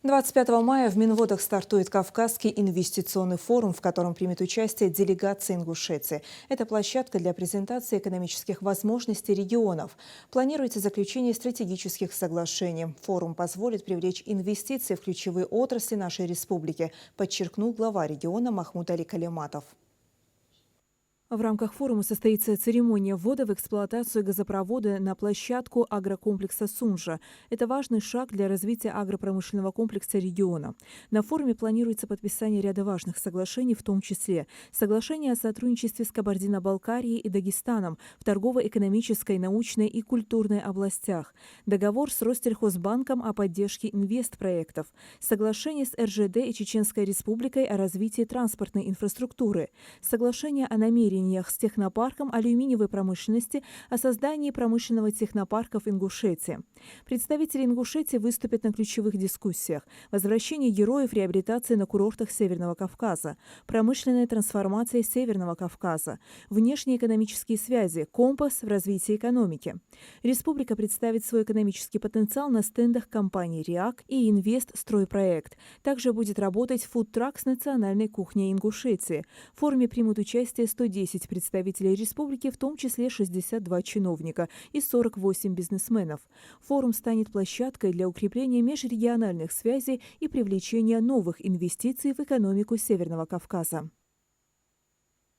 25 мая в Минводах стартует Кавказский инвестиционный форум, в котором примет участие делегация Ингушетии. Это площадка для презентации экономических возможностей регионов. Планируется заключение стратегических соглашений. Форум позволит привлечь инвестиции в ключевые отрасли нашей республики, подчеркнул глава региона Махмуд Али Калиматов. В рамках форума состоится церемония ввода в эксплуатацию газопровода на площадку агрокомплекса «Сунжа». Это важный шаг для развития агропромышленного комплекса региона. На форуме планируется подписание ряда важных соглашений, в том числе соглашение о сотрудничестве с Кабардино-Балкарией и Дагестаном в торгово-экономической, научной и культурной областях, договор с Россельхозбанком о поддержке инвестпроектов, соглашение с РЖД и Чеченской Республикой о развитии транспортной инфраструктуры, соглашение о намерении с технопарком алюминиевой промышленности о создании промышленного технопарка в Ингушетии. Представители Ингушетии выступят на ключевых дискуссиях: возвращение героев реабилитации на курортах Северного Кавказа, промышленная трансформация Северного Кавказа, внешние экономические связи, компас в развитии экономики. Республика представит свой экономический потенциал на стендах компаний «РИАК» и «Инвестстройпроект». Также будет работать фудтрак с национальной кухней Ингушетии. В форуме примут участие 110 представителей республики, в том числе 62 чиновника и 48 бизнесменов. Форум станет площадкой для укрепления межрегиональных связей и привлечения новых инвестиций в экономику Северного Кавказа.